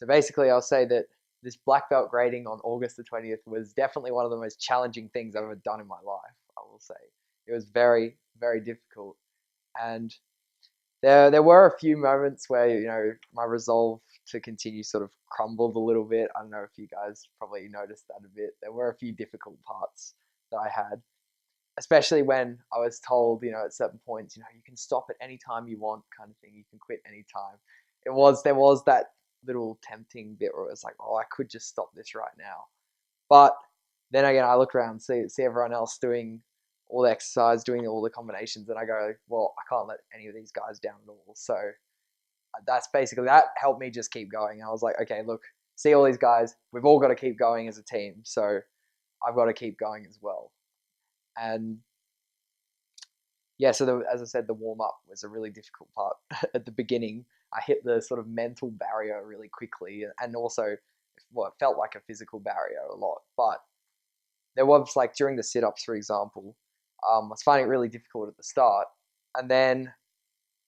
So basically, I'll say that this black belt grading on August the 20th was definitely one of the most challenging things I've ever done in my life. I will say it was very, very difficult, and there were a few moments where my resolve to continue sort of crumbled a little bit. I don't know if you guys probably noticed that a bit. There were a few difficult parts that I had, especially when I was told, at certain points, you can stop at any time you want, kind of thing. You can quit any time. There was that little tempting bit where it was like, oh, I could just stop this right now. But then again, I look around, see everyone else doing all the exercise, doing all the combinations, and I go, well, I can't let any of these guys down at all. So that's basically that helped me just keep going. I was like, okay, look, see all these guys, we've all got to keep going as a team. So I've got to keep going as well. And yeah, so as I said, the warm up was a really difficult part at the beginning. I hit the sort of mental barrier really quickly, and also, well, it felt like a physical barrier a lot. But there was like during the sit ups, for example, I was finding it really difficult at the start, and then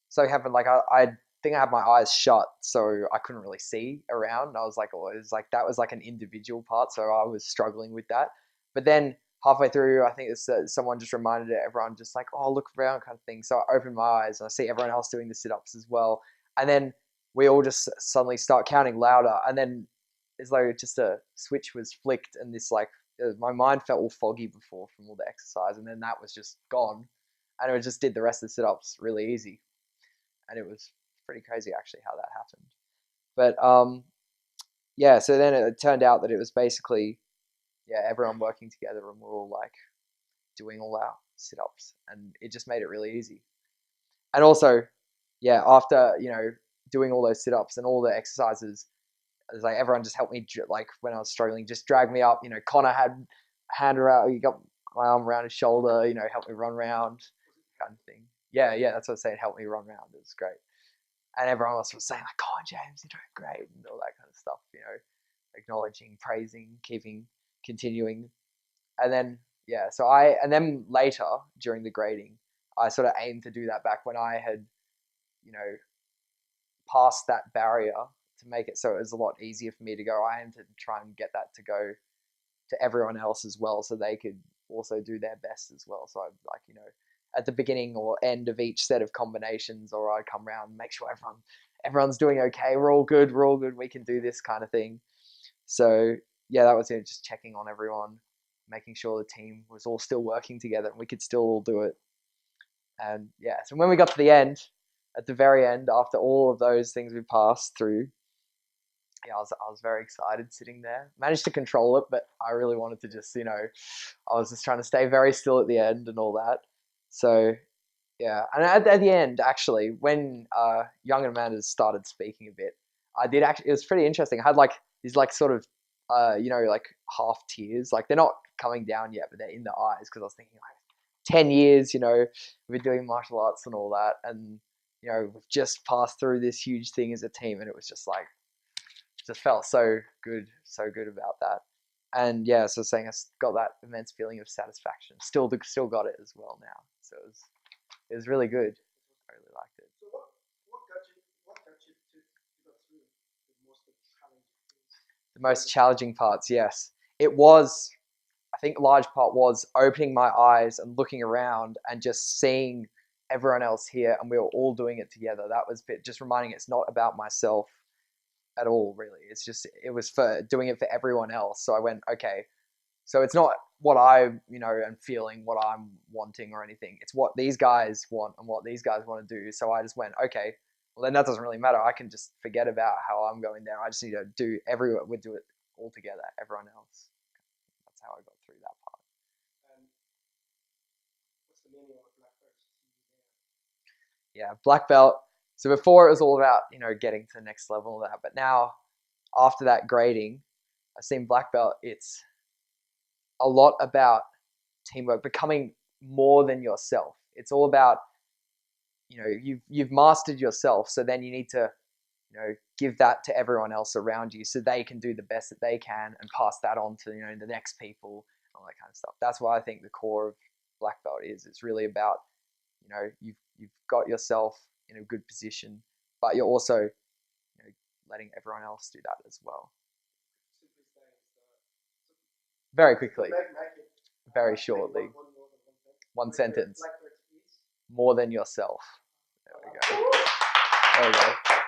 so it happened like I think I had my eyes shut, so I couldn't really see around. And I was like, oh, it was like that was like an individual part, so I was struggling with that. But then halfway through, I think it's someone just reminded everyone, just like, oh, look around, kind of thing. So I opened my eyes and I see everyone else doing the sit ups as well, and then we all just suddenly start counting louder, and then it's like just a switch was flicked, and this like my mind felt all foggy before from all the exercise, and then that was just gone, and it just did the rest of the sit ups really easy, and it was pretty crazy actually how that happened. But yeah, so then it turned out that it was basically everyone working together, and we're all like doing all our sit ups, and it just made it really easy. And also, after doing all those sit ups and all the exercises, it was like everyone just helped me like when I was struggling, just drag me up. Connor had a hand around, he got my arm around his shoulder, helped me run around, kind of thing. Yeah, that's what I was saying. Helped me run around. It was great. And everyone else was saying like, "Come on, James, you're doing great," and all that kind of stuff. Acknowledging, praising, keeping, continuing, and then and then later during the grading, I sort of aimed to do that back when I had, you know, passed that barrier to make it so it was a lot easier for me to go. I aimed to try and get that to go to everyone else as well, so they could also do their best as well. So I'd like, at the beginning or end of each set of combinations, or I'd come around and make sure everyone's doing okay. We're all good. We're all good. We can do this kind of thing. So yeah, that was it. Just checking on everyone, making sure the team was all still working together and we could still all do it. And yeah, so when we got to the end, at the very end, after all of those things we passed through, yeah, I was very excited sitting there. Managed to control it, but I really wanted to just, I was just trying to stay very still at the end and all that. So yeah, and at the end, actually, when Young and Amanda started speaking a bit, I did actually. It was pretty interesting. I had like these like sort of like half tears. Like they're not coming down yet, but they're in the eyes because I was thinking like 10 years. We've been doing martial arts and all that, and we've just passed through this huge thing as a team, and it was just like just felt so good about that. And yeah, so saying I got that immense feeling of satisfaction. Still got it as well now. So it was really good. I really liked it. So what got you to go through the most challenging things The during most the grading? challenging parts, yes, it was. I think a large part was opening my eyes and looking around and just seeing everyone else here, and we were all doing it together. That was just reminding it's not about myself at all, really. It was for doing it for everyone else. So I went, okay, so it's not what I, am feeling, what I'm wanting or anything. It's what these guys want and what these guys want to do. So I just went, okay, well then that doesn't really matter. I can just forget about how I'm going there. I just need to we do it all together, everyone else. That's how I got through that part. And what's the meaning of a black belt to you there? Yeah, black belt. So before it was all about, getting to the next level of that. But now after that grading, I've seen black belt, it's a lot about teamwork, becoming more than yourself. It's all about you've mastered yourself, so then you need to give that to everyone else around you so they can do the best that they can and pass that on to the next people, all that kind of stuff. That's why I think the core of black belt is. It's really about you've got yourself in a good position, but you're also letting everyone else do that as well. Simply saying is that Very quickly, make it very make shortly. one more than One sentence. sentence. Blackbird is More than yourself. There we go. There we go.